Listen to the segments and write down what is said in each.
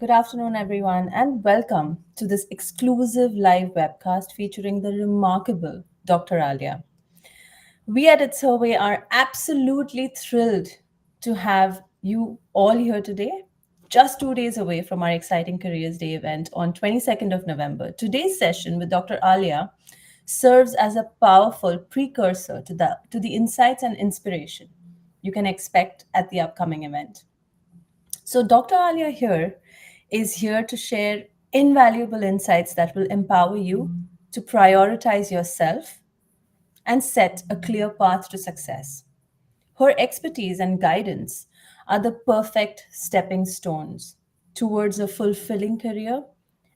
Good afternoon, everyone, and welcome to this exclusive live webcast featuring the remarkable Dr. Alia. We at It's Her Way are absolutely thrilled to have you all here today, just 2 days away from our exciting Careers Day event on 22nd of November. Today's session with Dr. Alia serves as a powerful precursor to the insights and inspiration you can expect at the upcoming event. So, Dr. Alia here is here to share invaluable insights that will empower you to prioritize yourself and set a clear path to success. Her expertise and guidance are the perfect stepping stones towards a fulfilling career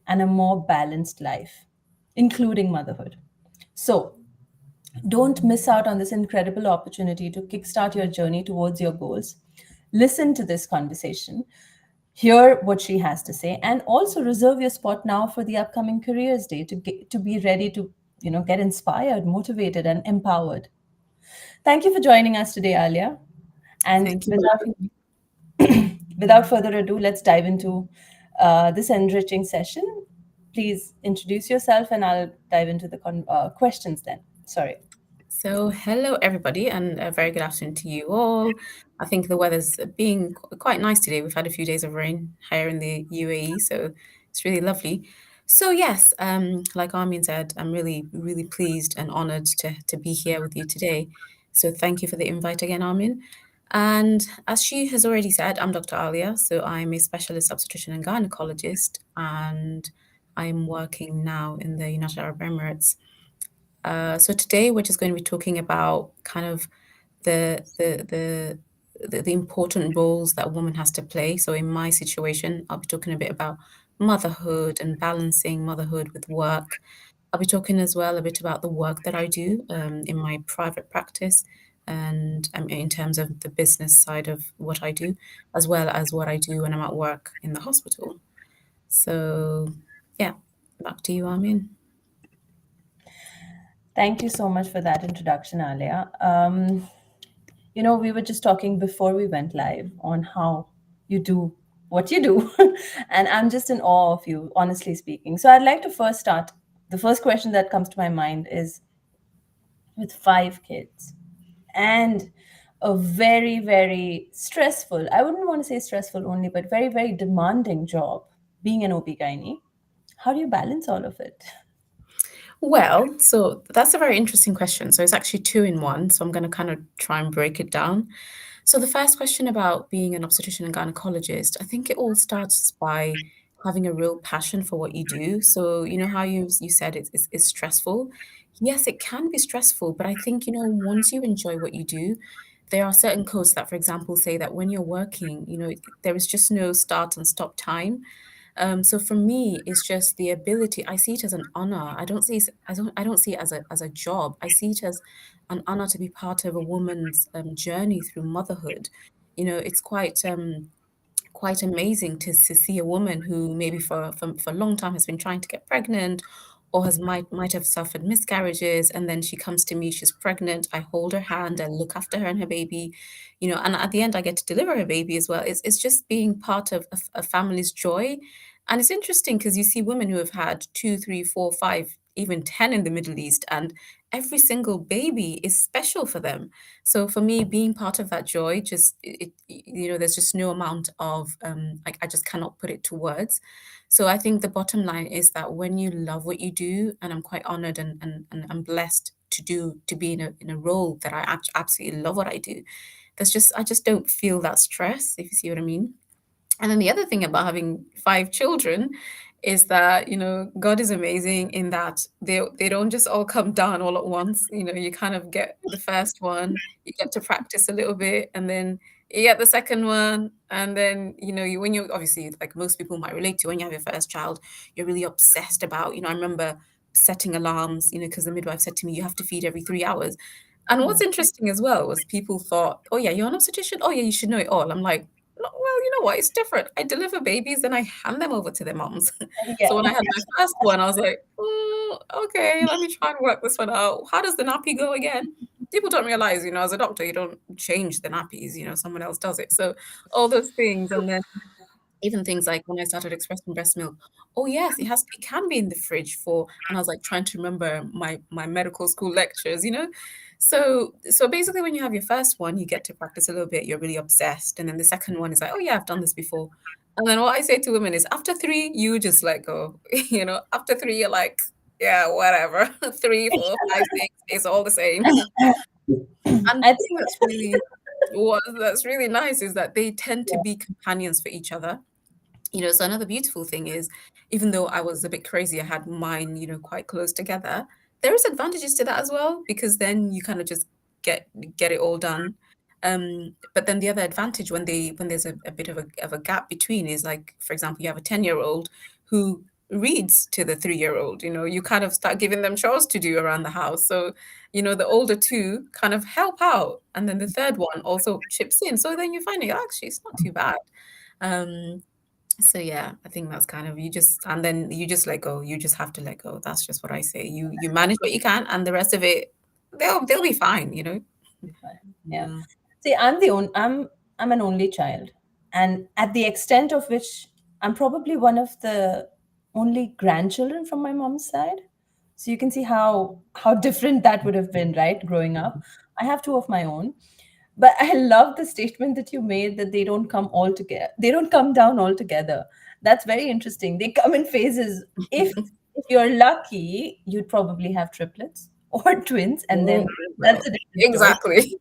and a more balanced life, including motherhood. So, don't miss out on this incredible opportunity to kickstart your journey towards your goals. Listen to this conversation, hear what she has to say, and also reserve your spot now for the upcoming Careers Day to be ready to get inspired, motivated, and empowered. Thank you for joining us today, Alia. And Thank you for having me. without further ado, let's dive into this enriching session. Please introduce yourself, and I'll dive into the questions then. Sorry. So, hello everybody, and a very good afternoon to you all. I think the weather's being quite nice today. We've had a few days of rain here in the UAE, so it's really lovely. So, yes, like Armin said, I'm really, really pleased and honored to be here with you today. So, thank you for the invite again, Armin. And as she has already said, I'm Dr. Alia. So, I'm a specialist obstetrician and gynecologist, and I'm working now in the United Arab Emirates. So today we're just going to be talking about kind of the the the the important roles that a woman has to play. So in my situation, I'll be talking a bit about motherhood and balancing motherhood with work. I'll be talking as well a bit about the work that I do in my private practice and in terms of the business side of what I do, as well as what I do when I'm at work in the hospital. So yeah, back to you, Armin. Thank you so much for that introduction, Alia. We were just talking before we went live on how you do what you do. And I'm just in awe of you, honestly speaking. So I'd like to first start. The first question that comes to my mind is, with 5 kids and a very, very stressful, I wouldn't want to say stressful only, but very, very demanding job, being an OB-GYN, how do you balance all of it? Well, so that's a very interesting question. So it's actually two in one. So I'm going to kind of try and break it down. So the first question about being an obstetrician and gynecologist, I think it all starts by having a real passion for what you do. So you know how you said it's stressful. Yes, it can be stressful, but I think once you enjoy what you do, there are certain codes that, for example, say that when you're working, there is just no start and stop time. So for me, it's just the ability. I see it as an honor. I don't see it as a job. I see it as an honor to be part of a woman's journey through motherhood. It's quite amazing to see a woman who maybe for a long time has been trying to get pregnant or might have suffered miscarriages, and then she comes to me, she's pregnant, I hold her hand, I look after her and her baby, and at the end I get to deliver her baby as well. It's just being part of a family's joy. And it's interesting because you see women who have had two, three, four, five, even 10 in the Middle East, and every single baby is special for them. So for me, being part of that joy, just there's just no amount of like I just cannot put it to words. So I think the bottom line is that when you love what you do, and I'm quite honored and I'm blessed to be in a role that I absolutely love what I do. I just don't feel that stress, if you see what I mean. And then the other thing about having five children is that, God is amazing in that they don't just all come down all at once. You kind of get the first one, you get to practice a little bit, and then you get the second one, and then, when you're obviously, like most people might relate to, when you have your first child, you're really obsessed about, I remember setting alarms, because the midwife said to me, you have to feed every 3 hours. And what's interesting as well was people thought, oh yeah, you're an obstetrician. Oh yeah, you should know it all. I'm like, no, well, you know what? It's different. I deliver babies and I hand them over to their moms. Yeah. So when I had my first one, I was like, okay, let me try and work this one out. How does the nappy go again? People don't realize, as a doctor, you don't change the nappies, someone else does it. So all those things. And then Even things like when I started expressing breast milk, oh yes, it can be in the fridge for, and I was like trying to remember my medical school lectures, you know? So basically when you have your first one, you get to practice a little bit, you're really obsessed. And then the second one is like, oh yeah, I've done this before. And then what I say to women is after three, you just let go. You know, after three, you're like, yeah, whatever. Three, four, five, six, it's all the same. And I the thing that's really nice is that they tend to be companions for each other. You know, so another beautiful thing is, even though I was a bit crazy, I had mine, you know, quite close together. There is advantages to that as well, because then you kind of just get get it all done. But then the other advantage when there's a bit of a gap between is like, for example, you have a 10-year-old who reads to the 3-year-old, you know, you kind of start giving them chores to do around the house. So, you know, the older two kind of help out, and then the third one also chips in. So then you find it actually it's not too bad. Um, so yeah, I think that's kind of you just and then you just let go. You just have to let go. That's just what I say. You manage what you can, and the rest of it, they'll be fine. You know. Yeah. Yeah. See, I'm an only child, and at the extent of which I'm probably one of the only grandchildren from my mom's side. So you can see how different that would have been, right? Growing up, I have two of my own, but I love the statement that you made that they don't come all together. They don't come down all together. That's very interesting. They come in phases. If you're lucky, you'd probably have triplets or twins, and Oh then my that's God. a different story. Exactly.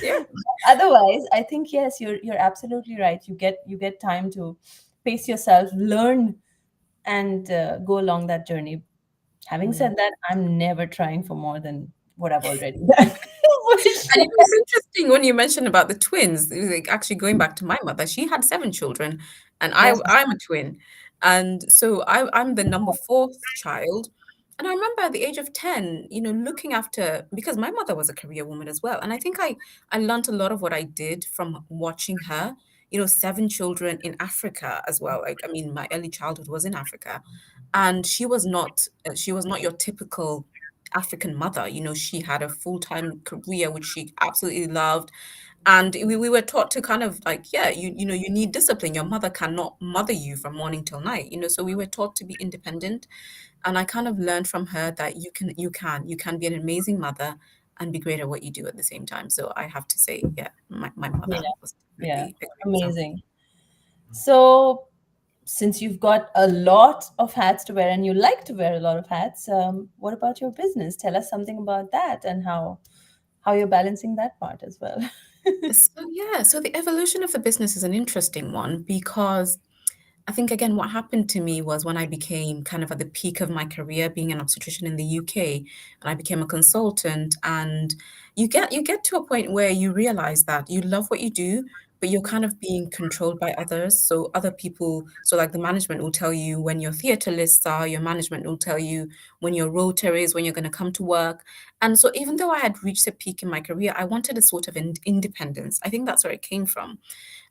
Yeah. Otherwise, I think yes, you're absolutely right. You get time to pace yourself, learn, and go along that journey. Having Mm. said that, I'm never trying for more than what I've already done. For And sure. you know, it's interesting when you mentioned about the twins. Like actually going back to my mother, she had 7 children, and Yes. I'm a twin, and so I'm the number fourth child. And I remember at the age of 10, you know, looking after because my mother was a career woman as well, and I think I learned a lot of what I did from watching her. You know, 7 children in Africa as well. Like I mean, my early childhood was in Africa, and she was not your typical African mother. You know, she had a full-time career which she absolutely loved. And we were taught to kind of like, yeah, you know, you need discipline. Your mother cannot mother you from morning till night, you know. So we were taught to be independent. And I kind of learned from her that you can be an amazing mother and be great at what you do at the same time. So I have to say, yeah, my Yeah. mother was Yeah. definitely a great example. Amazing. So, since you've got a lot of hats to wear and you like to wear a lot of hats, what about your business? Tell us something about that and how you're balancing that part as well. So yeah, so the evolution of the business is an interesting one because I think again, what happened to me was when I became kind of at the peak of my career, being an obstetrician in the UK, and I became a consultant, and you get to a point where you realize that you love what you do, but you're kind of being controlled by others. So other people, so like the management will tell you when your theatre lists are, your management will tell you when your rota is, when you're going to come to work. And so even though I had reached a peak in my career, I wanted a sort of independence. I think that's where it came from.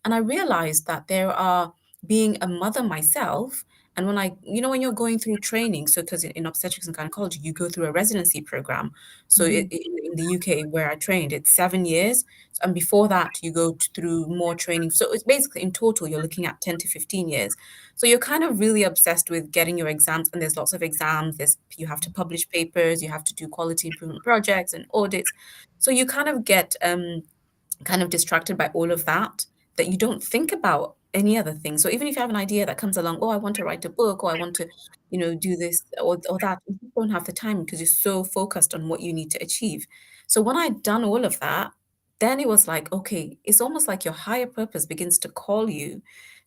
And I realized that there are being a mother myself, and when I, you know, when you're going through training, so because in obstetrics and gynecology, you go through a residency program. So Mhm. in the UK where I trained, it's 7 years. And before that, you go through more training. So it's basically in total, you're looking at 10 to 15 years. So you're kind of really obsessed with getting your exams, and there's lots of exams. You have to publish papers, you have to do quality improvement projects and audits. So you kind of get kind of distracted by all of that, that you don't think about any other thing. So even if you have an idea that comes along, oh, I want to write a book, or I want to, you know, do this or that, you just don't have the time because you're so focused on what you need to achieve. So when I'd done all of that, then it was like, okay, it's almost like your higher purpose begins to call you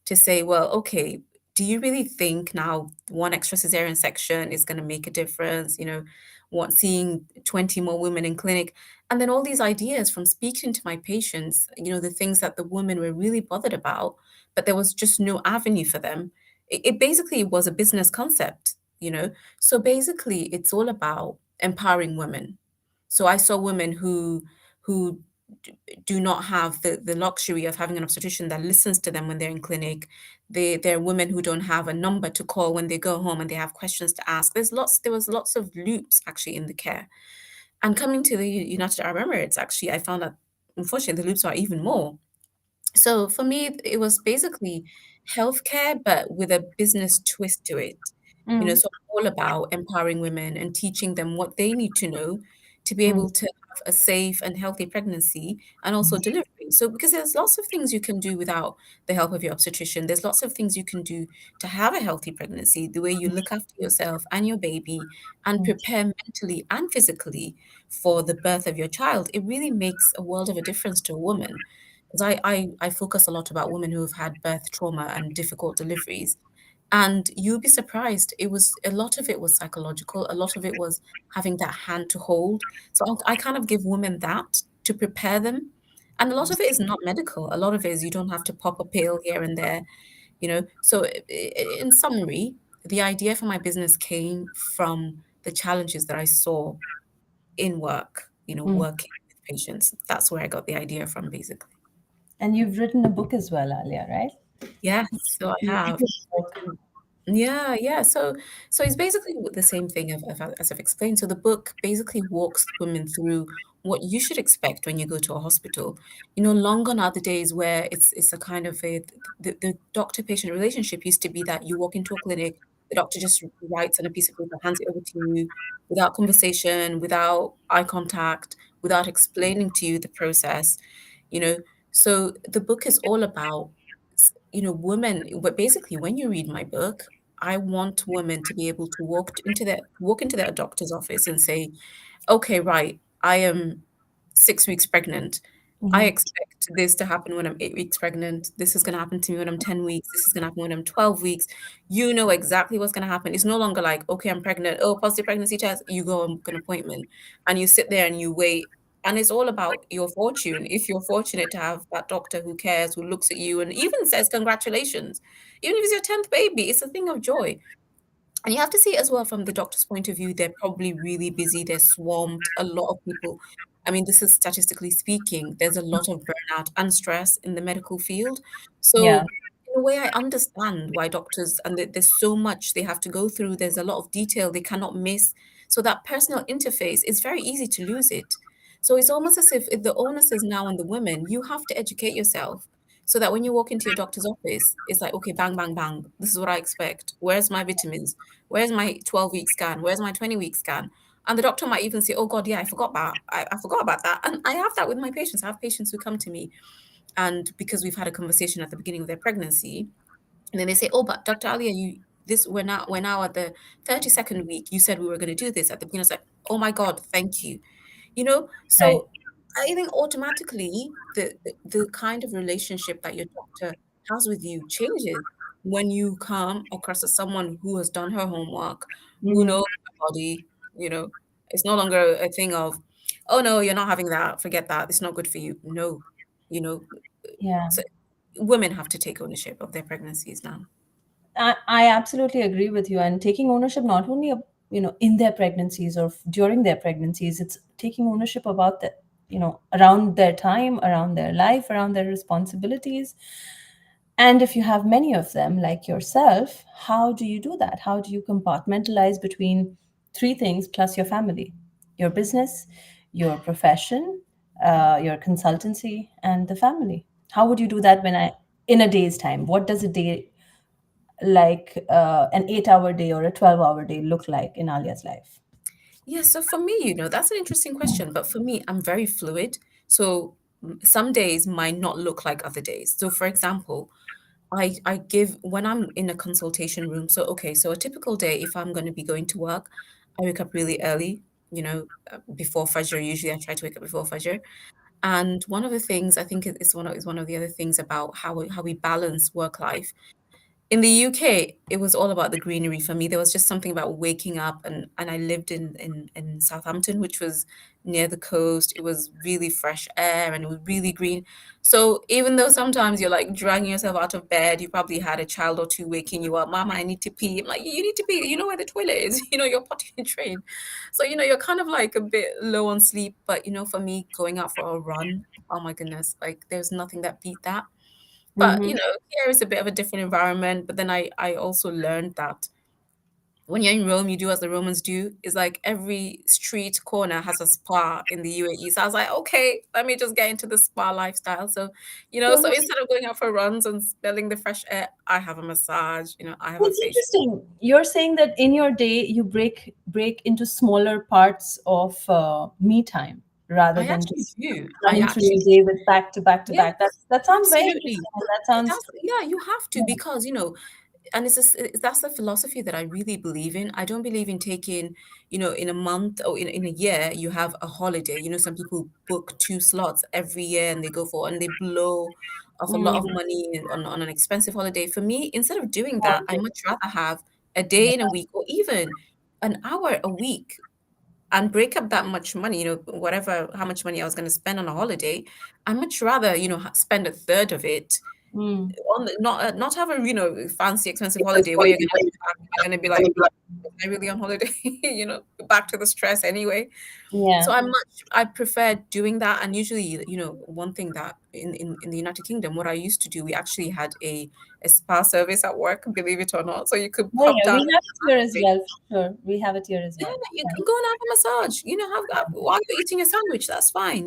to say, well, okay, do you really think now one extra cesarean section is going to make a difference? You know, what seeing 20 more women in clinic, and then all these ideas from speaking to my patients, you know, the things that the women were really bothered about, but there was just no avenue for them. It basically was a business concept, you know. So basically, it's all about empowering women. So I saw women who do not have the luxury of having an obstetrician that listens to them when they're in clinic. There are women who don't have a number to call when they go home and they have questions to ask. There was lots of loops actually in the care. And coming to the United Arab Emirates, actually, I found that unfortunately the loops are even more. So for me, it was basically healthcare, but with a business twist to it. Mm. So I'm all about empowering women and teaching them what they need to know to be Mm. able to have a safe and healthy pregnancy and also delivery. So because there's lots of things you can do without the help of your obstetrician. There's lots of things you can do to have a healthy pregnancy, the way you look after yourself and your baby and Mm. prepare mentally and physically for the birth of your child. It really makes a world of a difference to a woman. Because I focus a lot about women who have had birth trauma and difficult deliveries. And you'll be surprised. It was a lot of it was psychological, a lot of it was having that hand to hold. So I kind of give women that to prepare them. And a lot of it is not medical. A lot of it is you don't have to pop a pill here and there. So in summary, the idea for my business came from the challenges that I saw in work, Mm. working with patients. That's where I got the idea from, basically. And you've written a book as well, Alia, right? Yes, so I have. Beautiful book. Yeah, yeah. So it's basically the same thing as I've explained. So the book basically walks women through what you should expect when you go to a hospital. Long gone are the days where it's a kind of the doctor-patient relationship used to be that you walk into a clinic, the doctor just writes on a piece of paper, hands it over to you, without conversation, without eye contact, without explaining to you the process. You know, so the book is all about women. But basically, when you read my book, I want women to be able to walk into their doctor's office and say, okay, right, I am 6 weeks pregnant. I Mhm. expect this to happen when I'm 8 weeks pregnant. This is going to happen to me when I'm 10 weeks. This is going to happen when I'm 12 weeks. You know exactly what's going to happen. It's no longer like, okay, I'm pregnant. Oh, positive pregnancy test. You go and book an appointment and you sit there and you wait. And it's all about your fortune. If you're fortunate to have that doctor who cares, who looks at you and even says congratulations, even if it's your 10th baby, it's a thing of joy. And you have to see it as well from the doctor's point of view. They're probably really busy. They're swamped. A lot of people, I mean, this is statistically speaking, there's a lot of burnout and stress in the medical field. Yeah. So, in a way, I understand why doctors, and there's so much they have to go through. There's a lot of detail they cannot miss. So, that personal interface, is very easy to lose it. So, it's almost as if the onus is now on the women. You have to educate yourself so that when you walk into your doctor's office, it's like, okay, bang, bang, bang. This is what I expect. Where's my vitamins? Where's my 12-week scan? Where's my 20-week scan? And the doctor might even say, oh God, yeah, I forgot that. I forgot about that. And I have that with my patients. I have patients who come to me and because we've had a conversation at the beginning of their pregnancy, and then they say, oh, but Dr. Alia, we're now at the 32nd week. You said we were going to do this at the beginning. It's like, oh my God, thank you. Right. So I think automatically the kind of relationship that your doctor has with you changes when you come across as someone who has done her homework, who Hmm. knows her body. It's no longer a thing of, oh no, you're not having that, forget that, it's not good for you. No, you know, Yeah. so women have to take ownership of their pregnancies now. I absolutely agree with you. And taking ownership not only in their pregnancies or during their pregnancies, it's taking ownership about the around their time, around their life, around their responsibilities. And if you have many of them, like yourself, how do you do that? How do you compartmentalize between three things plus your family, your business, your profession, your consultancy, and the family? How would you do that in a day's time? What does a day like an 8 hour day or a 12-hour day look like in Alia's life? Yeah, so for me, that's an interesting question. But for me, I'm very fluid. So some days might not look like other days. So for example, I give when I'm in a consultation room. So okay, so a typical day, if I'm going to be going to work, I wake up really early, before Fajr. Usually I try to wake up before Fajr. And one of the things I think is one of the other things about how we balance work life in the UK, it was all about the greenery for me. There was just something about waking up, and I lived in Southampton, which was near the coast. It was really fresh air and it was really green. So even though sometimes you're like dragging yourself out of bed, you probably had a child or two waking you up. Mama, I need to pee. I'm like, you need to pee. You know where the toilet is. You're potty trained. So you're kind of like a bit low on sleep. But for me, going out for a run, oh my goodness, like there's nothing that beat that. But Mm-hmm. here is a bit of a different environment. But then I also learned that when you're in Rome, you do as the Romans do. It's like every street corner has a spa in the UAE. So I was like, okay, let me just get into the spa lifestyle. So, so So instead of going out for runs and smelling the fresh air, I have a massage, I have a it's facial. interesting. You're saying that in your day you break into smaller parts of me time rather I than actually just do. I running through actually your day with back to back to Yeah, back. That sounds very absolutely. interesting. And that sounds Yeah, you have to yeah. because, and that's the philosophy that I really believe in. I don't believe in taking, in a month or in a year, you have a holiday. Some people book 2 slots every year and they go for and they blow off a lot of Mm, money on an expensive holiday. For me, instead of doing that, I holiday. much rather have a Yeah. day in a week or even an hour a week and break up that much money, whatever, how much money I was going to spend on a holiday. I much rather, spend a third of it Mm. on not have a fancy expensive holiday where you're gonna come back and you're gonna be like, was I really on holiday? Back to the stress anyway. So Yeah. I prefer doing that. And usually, one thing that in the United Kingdom, what I used to do, we actually had a spa service at work, believe it or not. So you could Yeah, pop yeah, down we and have it here as have a well, for sure. We have it here as yeah, well. you Yeah. can go and have a massage. Have while you're eating a sandwich, that's fine.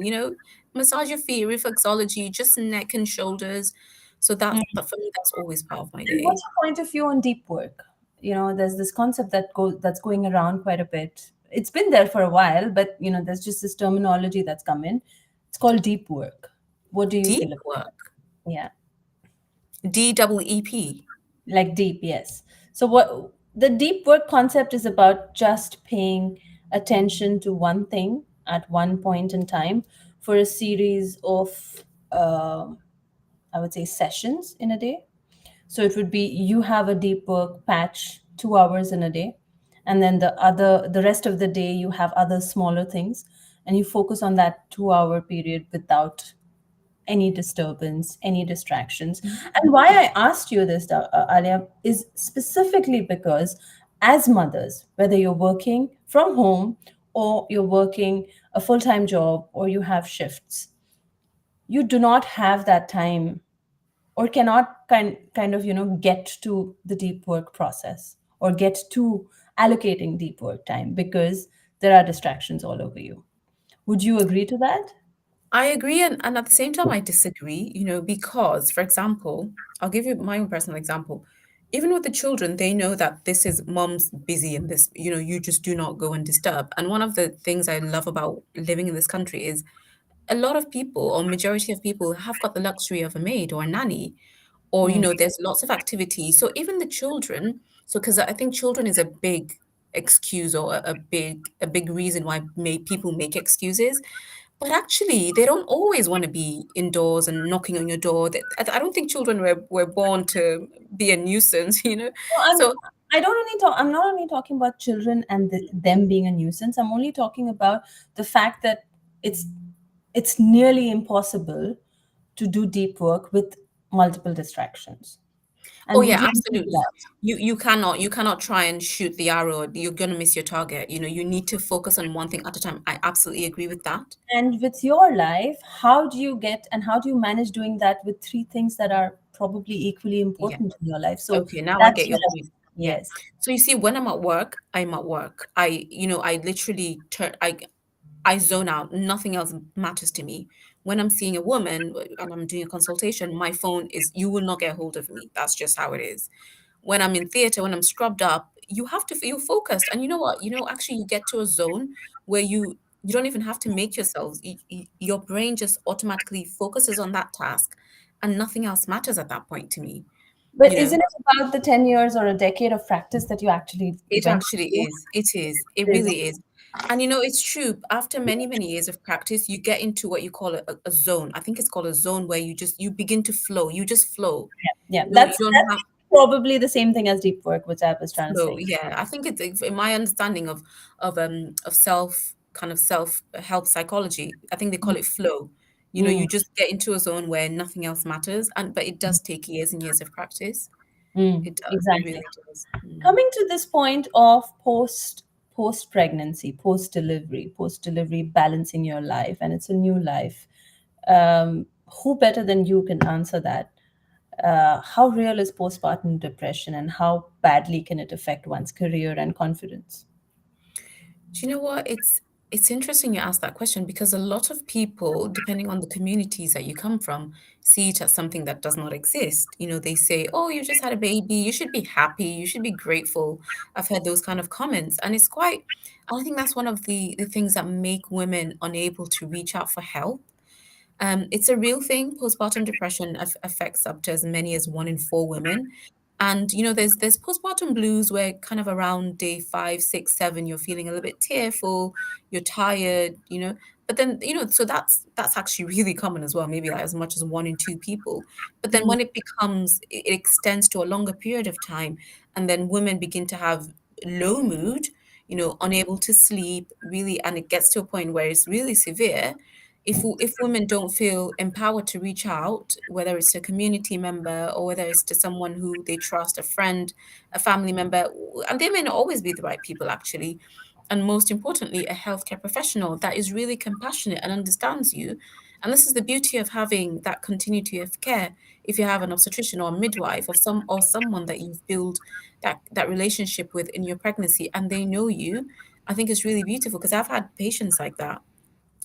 Massage your feet, reflexology, just neck and shoulders. So but for me, that's always part of my And what's day. your point of view on deep work? There's this concept that's going around quite a bit. It's been there for a while, but there's just this terminology that's come in. It's called deep work. What do you Deep feel about work, it? Yeah, DEEP. like deep, yes. So what the deep work concept is about just paying attention to one thing at one point in time for a series of I would say sessions in a day. So it would be you have a deep work patch 2 hours in a day, and then the rest of the day you have other smaller things, and you focus on that 2 hour period without any disturbance, any distractions. And why I asked you this, Alia, is specifically because as mothers, whether you're working from home or you're working a full time job or you have shifts, you do not have that time or cannot kind of get to the deep work process or get to allocating deep work time because there are distractions all over you. Would you agree to that? I agree, and at the same time, I disagree, because, for example, I'll give you my own personal example. Even with the children, they know that this is mom's busy and this, you just do not go and disturb. And one of the things I love about living in this country is a lot of people or majority of people have got the luxury of a maid or a nanny or Mm. there's lots of activities, so even the children, so because I think children is a big excuse or a big reason why people make excuses, but actually they don't always want to be indoors and knocking on your door. I don't think children were born to be a nuisance, No, so I'm not only talking about children and them being a nuisance. I'm only talking about the fact that it's it's nearly impossible to do deep work with multiple distractions. Oh And would yeah, you agree to absolutely. that? You cannot try and shoot the arrow. You're gonna miss your target. You need to focus on one thing at a time. I absolutely agree with that. And with your life, how do you get and how do you manage doing that with three things that are probably equally Yeah. important in your life? So Okay, now I that's get your where, point. Yeah. yes. So you see, when I'm at work, I'm at work. I literally I zone out. Nothing else matters to me. When I'm seeing a woman and I'm doing a consultation, my phone is, you will not get hold of me. That's just how it is. When I'm in theater, when I'm scrubbed up, you're focused. And you know what? Actually you get to a zone where you don't even have to make yourselves. Your brain just automatically focuses on that task and nothing else matters at that point to me. But You know, isn't it about the 10 years or a decade of practice that you actually It went actually through? is. It is. It Is really is. And it's true. After many, many years of practice, you get into what you call a zone. I think it's called a zone where you begin to flow. You just flow. yeah, You don't that's have probably the same thing as deep work, which I was trying to flow. say. Yeah. I think it's in my understanding of self help psychology. I think they call it flow. Mm, You just get into a zone where nothing else matters. But it does take years and years of practice. It does. It exactly. really does. Mm. Coming to this point of post pregnancy, post delivery, balancing your life, and it's a new life. Who better than you can answer that? How real is postpartum depression, and how badly can it affect one's career and confidence? Do you know what? It's interesting you ask that question because a lot of people, depending on the communities that you come from, see it as something that does not exist. They say, "Oh, you just had a baby. You should be happy. You should be grateful." I've heard those kind of comments, and it's quite. I think that's one of the things that make women unable to reach out for help. It's a real thing. Postpartum depression affects up to as many as 1 in 4 women. And there's postpartum blues where kind of around day 5, 6, 7, you're feeling a little bit tearful, you're tired, But then, so that's actually really common as well, maybe like as much as 1 in 2 people. But then Mhm. when it extends to a longer period of time, and then women begin to have low mood, unable to sleep, really, and it gets to a point where it's really severe if women don't feel empowered to reach out, whether it's to a community member or whether it's to someone who they trust, a friend, a family member, and they may not always be the right people actually, and most importantly, a healthcare professional that is really compassionate and understands you. And this is the beauty of having that continuity of care. If you have an obstetrician or a midwife or someone that you've built that relationship with in your pregnancy and they know you, I think it's really beautiful because I've had patients like that.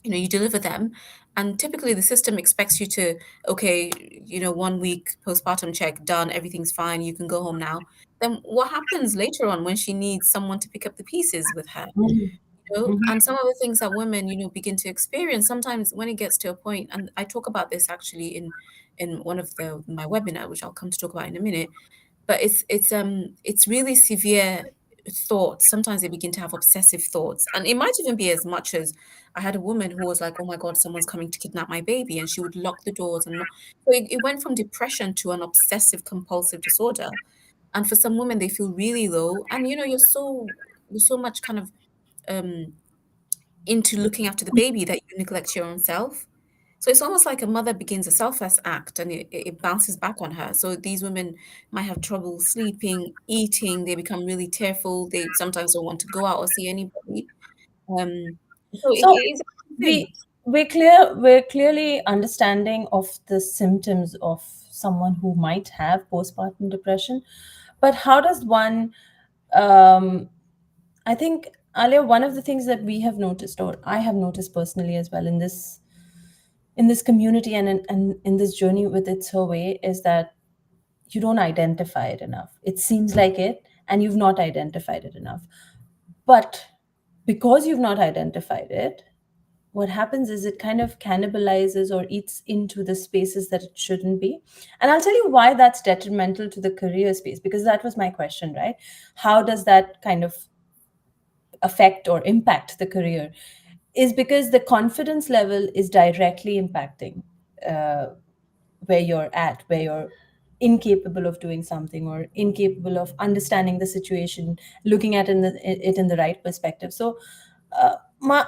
You deliver them, and typically the system expects you to, okay, 1 week postpartum check done, everything's fine, you can go home now. Then what happens later on when she needs someone to pick up the pieces with her? Mhm. And some of the things that women begin to experience sometimes when it gets to a point, and I talk about this actually in one of the my webinar, which I'll come to talk about in a minute. But it's really severe thoughts. Sometimes they begin to have obsessive thoughts, and it might even be as much as I had a woman who was like, "Oh my God, someone's coming to kidnap my baby," and she would lock the doors and lock. So it went from depression to an obsessive compulsive disorder. And for some women, they feel really low, and you're so much kind of um into looking after the baby that you neglect your own self. So it's almost like a mother begins a selfless act and it bounces back on her. So these women might have trouble sleeping, eating, they become really tearful, they sometimes don't want to go out or see anybody. So it So is a thing. we we're clearly understanding of the symptoms of someone who might have postpartum depression, but how does one? Um, I think, Alia, one of the things that we have noticed, or I have noticed personally as well, in this community and in this journey with It's Her Way, is that you don't identify it enough. It seems like it, and you've not identified it enough. But because you've not identified it, what happens is it kind of cannibalizes or eats into the spaces that it shouldn't be. And I'll tell you why that's detrimental to the career space, because that was my question, right? How does that kind of affect or impact the career? Is because the confidence level is directly impacting uh, where you're at, where you're incapable of doing something or incapable of understanding the situation, looking at it in the right perspective. So, my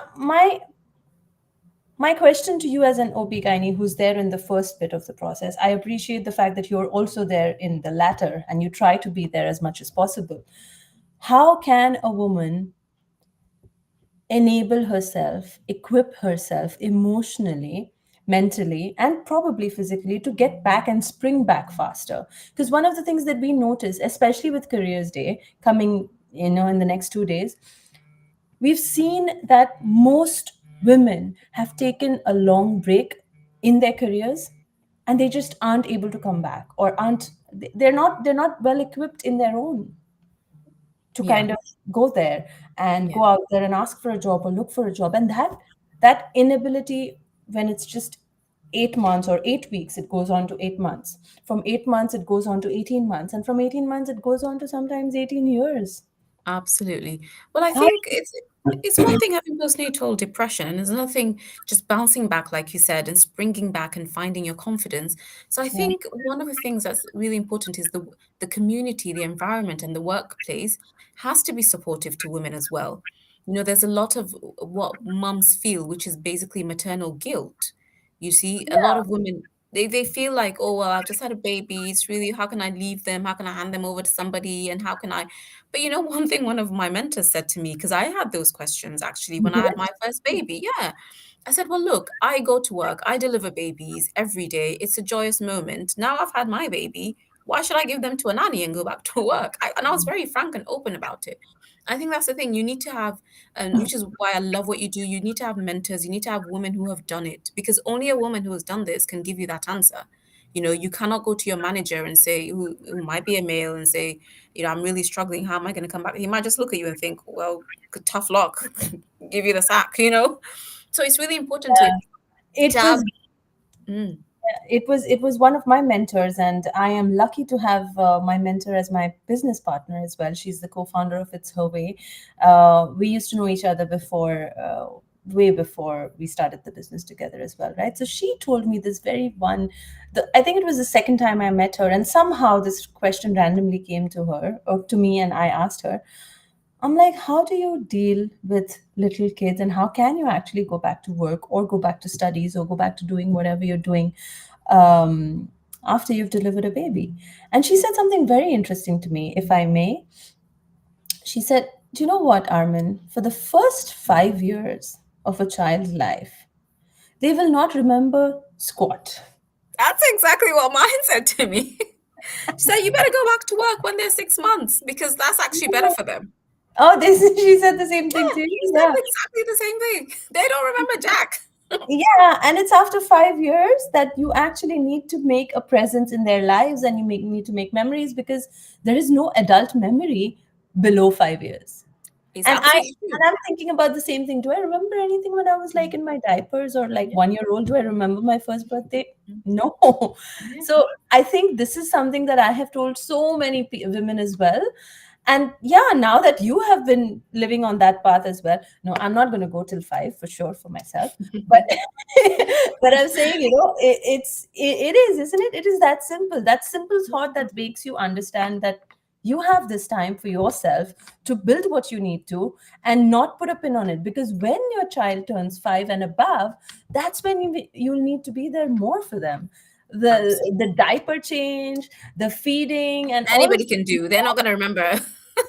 question to you as an OB-GYN who's there in the first bit of the process, I appreciate the fact that you're also there in the latter and you try to be there as much as possible. How can a woman enable herself, equip herself emotionally, mentally, and probably physically to get back and spring back faster? Because one of the things that we notice, especially with Careers Day coming, in the next 2 days, we've seen that most women have taken a long break in their careers and they just aren't able to come back, or aren't they're not well equipped in their own to Yeah, kind of go there and yeah, go out there and ask for a job or look for a job. And that inability, when it's just 8 months or 8 weeks, it goes on to 8 months. From 8 months it goes on to 18 months, and from 18 months it goes on to sometimes 18 years. absolutely. Well, I How? think it's one thing having postnatal depression, and it's another thing just bouncing back, like you said, and springing back and finding your confidence. So I Yeah. think one of the things that's really important is the community, the environment, and the workplace has to be supportive to women as well. There's a lot of what mums feel, which is basically maternal guilt. You see, a lot of women. they feel like, "Oh, well, I've just had a baby. It's really how can I leave them? How can I hand them over to somebody? And how can I?" But you know, one thing one of my mentors said to me, because I had those questions actually when I had my Yes. first baby. Yeah. I said, "Well, look, I go to work, I deliver babies every day. It's a joyous moment. Now I've had my baby. Why should I give them to a nanny and go back to work?" And I was very frank and open about it. I think that's the thing. You need to have, and which is why I love what you do. You need to have mentors. You need to have women who have done it, because only a woman who has done this can give you that answer. You know, you cannot go to your manager and say, who might be a male, and say, you know, "I'm really struggling. How am I going to come back?" He might just look at you and think, "Well, tough luck," give you the sack, you know? So it's really important to It have. was Mm, it was one of my mentors, and I am lucky to have my mentor as my business partner as well. She's the co-founder of It's Her Way. We used to know each other before, way before we started the business together as well, right? So she told me this very one. I think it was the second time I met her, and somehow this question randomly came to her or to me, and I asked her. I'm like, how do you deal with little kids, and how can you actually go back to work or go back to studies or go back to doing whatever you're doing after you've delivered a baby? And she said something very interesting to me, if I may. She said, "Do you know what, Armin? For the first 5 years of a child's life, they will not remember squat." that's exactly what mine said to me. She said, "You better go back to work when they're 6 months because that's actually better for them." Oh, this she said the same thing Yeah, to she you. said Yeah. exactly the same thing. They don't remember Jack. Yeah, and it's after 5 years that you actually need to make a presence in their lives, and need to make memories, because there is no adult memory below 5 years. It's And I absolutely and true. I'm thinking about the same thing. Do I remember anything when I was like in my diapers or like Yeah. 1 year old? Do I remember my first birthday? Mm, No. yeah. So I think this is something that I have told so many women as well. And yeah, now that you have been living on that path as well, no, I'm not going to go till 5 for sure for myself. But but I'm saying, it is, isn't it? It is that simple. That simple thought that makes you understand that you have this time for yourself to build what you need to, and not put a pin on it, because when your child turns 5 and above, that's when you'll need to be there more for them. The Absolutely. diaper change, the feeding, and all of Anybody can do. They're not going to remember.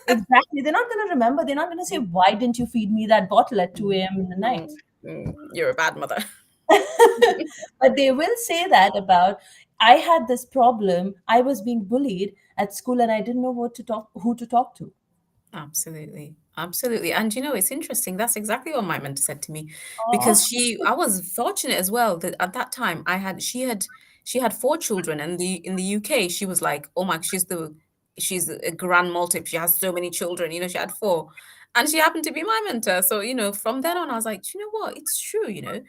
exactly. They're not going to remember. They're not going to say, "Why didn't you feed me that bottle at 2 a.m. in the night?" Mm, you're a bad mother. But they will say that about, "I had this problem. I was being bullied at school, and I didn't know who to talk to." Absolutely. Absolutely. And you know, it's interesting. That's exactly what my mentor said to me because Oh. I was fortunate as well that at that time she had four children and in the UK she was like, oh my, she's a grand multi. She has so many children, you know, she had four. And she happened to be my mentor. So, you know, from then on, I was like, "Do you know what? It's true, you know."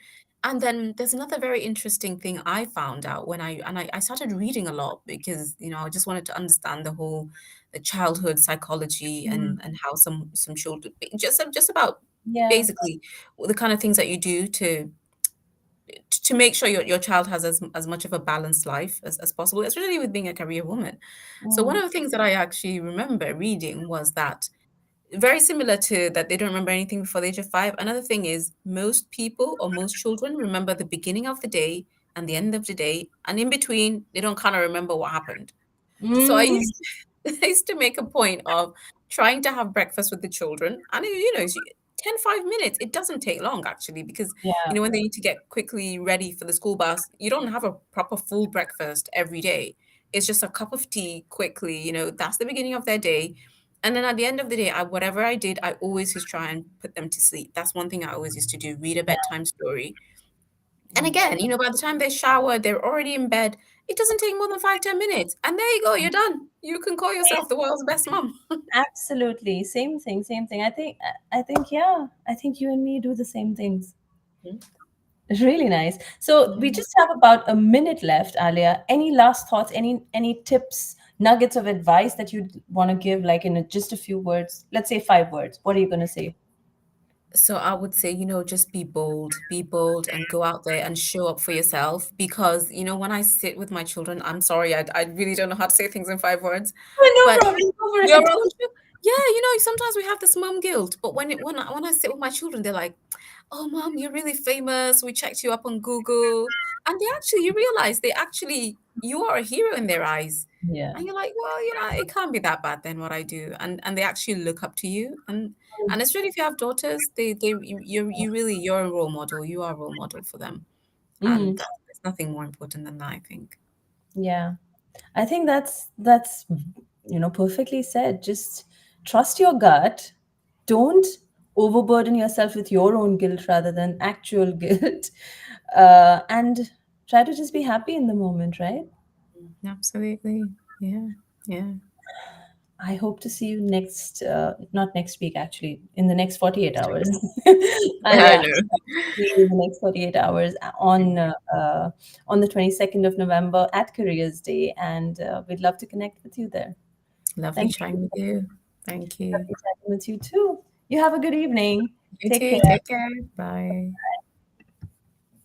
And then there's another very interesting thing I found out when I started reading a lot because, you know, I just wanted to understand the childhood psychology Mm. and how some children just about Yeah. basically the kind of things that you do to make sure your child has as much of a balanced life as possible, especially with being a career woman. So one Mm. of the things that I actually remember reading was that very similar to that they don't remember anything before the age of 5. Another thing is most people or most children remember the beginning of the day and the end of the day, and in between they don't kind of remember what happened. So I Mm. used I used to make a point of trying to have breakfast with the children. And you know, 5 minutes. It doesn't take long actually, because you Yeah. know, when they need to get quickly ready for the school bus, you don't have a proper full breakfast every day. It's just a cup of tea quickly, you know, that's the beginning of their day. And then at the end of the day, whatever I did, I always just try and put them to sleep. That's one thing I always used to do, read a Yeah. bedtime story. And Mm. again, you know, by the time they shower, they're already in bed. It doesn't take more than 5, 10 minutes. And there you go, you're done. You can call yourself the world's best mom. Absolutely. Same thing. Same thing. I think, yeah, I think you and me do the same things. Mhm. Really nice. So we Yeah. just have about a minute left, Alia. Any last thoughts? Any tips, nuggets of advice that you'd want to give, like in just a few words? Let's say 5 words. What are you going to say? So I would say, you know, just be bold and go out there and show up for yourself. Because, you know, when I sit with my children, I'm sorry, I really don't know how to say things in 5 words, Oh, no but problem. Go for you're it. welcome to. Yeah, sometimes we have this mum guilt, but when I sit with my children, they're like, "Oh, mom, you're really famous. We checked you up on Google," and you realize you are a hero in their eyes, Yeah. and you're like, "Well, it can't be that bad then what I do," and they actually look up to you, and especially if you have daughters, you're a role model. You are a role model for them, and Mm, there's nothing more important than that, I think. yeah. I think that's perfectly said. Just trust your gut. Don't overburden yourself with your own guilt rather than actual guilt. And try to just be happy in the moment, right? Absolutely. Yeah. Yeah. I hope to see you not next week, actually, in the next 48 hours. I Yeah, know. see you in the next 48 hours on the 22nd of November at Careers Day. And we'd love to connect with you there. Lovely Thank you. chatting with you. Thank you. Lovely chatting with you too. You have a good evening. You Take too. care. Take care. Bye.